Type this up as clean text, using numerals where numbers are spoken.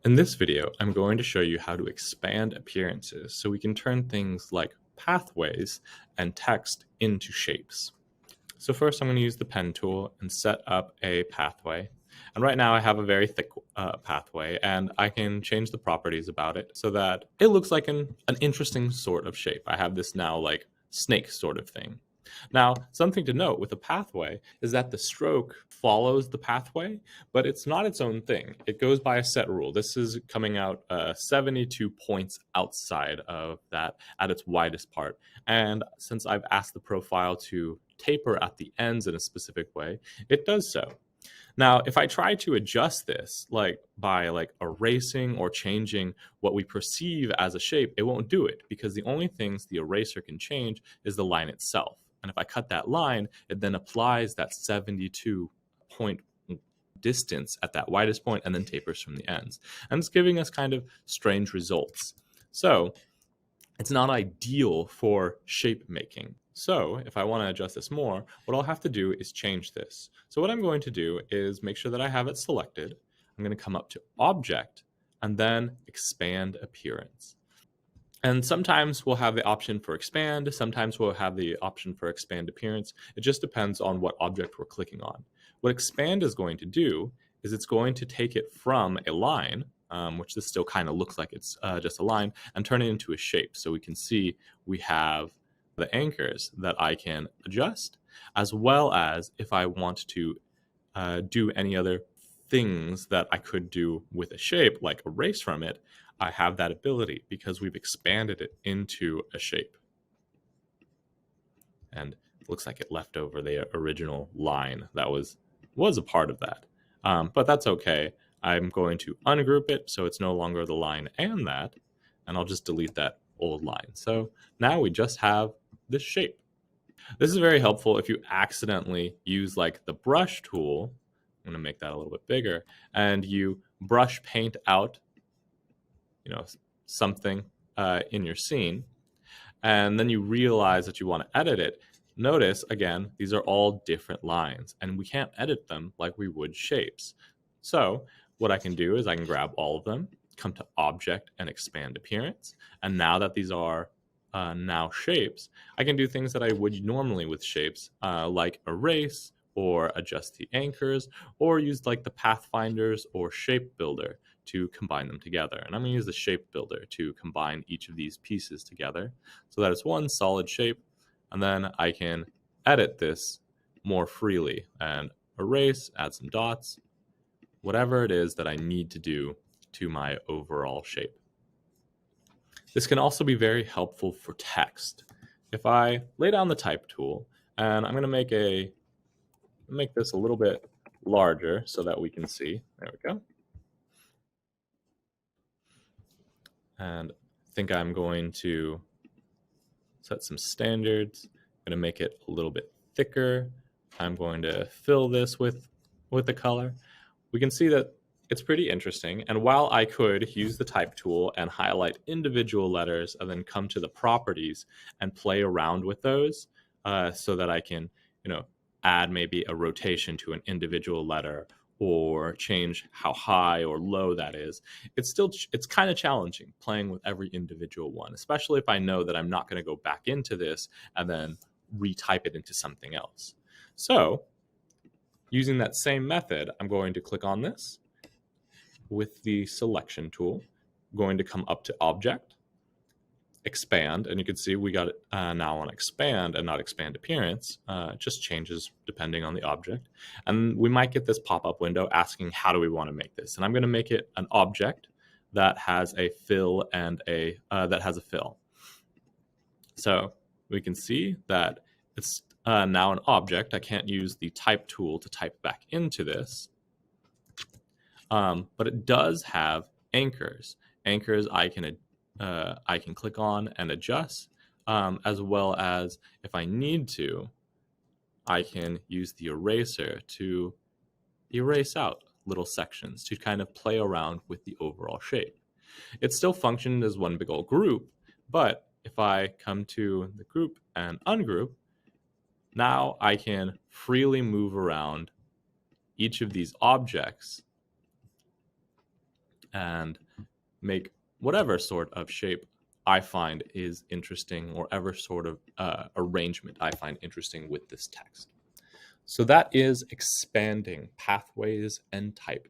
In this video, I'm going to show you how to expand appearances so we can turn things like pathways and text into shapes. So first I'm going to use the pen tool and set up a pathway. And right now I have a very thick pathway, and I can change the properties about it so that it looks like an interesting sort of shape. I have this now like snake sort of thing. Now, something to note with a pathway is that the stroke follows the pathway, but it's not its own thing. It goes by a set rule. This is coming out 72 points outside of that at its widest part. And since I've asked the profile to taper at the ends in a specific way, it does so. Now, if I try to adjust this, like by erasing or changing what we perceive as a shape, it won't do it because the only things the eraser can change is the line itself. And if I cut that line, it then applies that 72 point distance at that widest point and then tapers from the ends. And it's giving us kind of strange results. So it's not ideal for shape making. So if I want to adjust this more, what I'll have to do is change this. So what I'm going to do is make sure that I have it selected. I'm going to come up to Object and then Expand Appearance. And sometimes we'll have the option for expand, sometimes we'll have the option for expand appearance. It just depends on what object we're clicking on. What expand is going to do is it's going to take it from a line, which this still kind of looks like it's just a line, and turn it into a shape. So we can see we have the anchors that I can adjust, as well as if I want to do any other things that I could do with a shape, like erase from it, I have that ability because we've expanded it into a shape. And it looks like it left over the original line that was a part of that. But that's okay. I'm going to ungroup it so it's no longer the line and that, and I'll just delete that old line. So now we just have this shape. This is very helpful if you accidentally use like the brush tool. I'm going to make that a little bit bigger, and you brush paint out something in your scene, and then you realize that you want to edit it. Notice, again, these are all different lines, and we can't edit them like we would shapes. So what I can do is I can grab all of them, come to Object and Expand Appearance, and now that these are now shapes, I can do things that I would normally with shapes, like erase or adjust the anchors, or use like the pathfinders or shape builder to combine them together. And I'm going to use the shape builder to combine each of these pieces together so that it's one solid shape. And then I can edit this more freely and erase, add some dots, whatever it is that I need to do to my overall shape. This can also be very helpful for text. If I lay down the type tool, and I'm going to make this a little bit larger so that we can see. There we go. And I think I'm going to set some standards. I'm going to make it a little bit thicker. I'm going to fill this with the color. We can see that it's pretty interesting. And while I could use the type tool and highlight individual letters and then come to the properties and play around with those so that I can, add maybe a rotation to an individual letter or change how high or low that is, it's kind of challenging playing with every individual one, especially if I know that I'm not going to go back into this and then retype it into something else. So using that same method, I'm going to click on this with the selection tool. I'm going to come up to Object, Expand, and you can see we got it now on Expand and not Expand Appearance. It just changes depending on the object. And we might get this pop-up window asking how do we want to make this. And I'm going to make it an object that has a fill and that has a fill. So we can see that it's now an object. I can't use the type tool to type back into this. But it does have anchors. Anchors I can click on and adjust, as well as if I need to, I can use the eraser to erase out little sections to kind of play around with the overall shape. It still functioned as one big old group, but if I come to the group and ungroup, now I can freely move around each of these objects and make whatever sort of shape I find is interesting, or ever sort of arrangement I find interesting with this text. So that is expanding pathways and type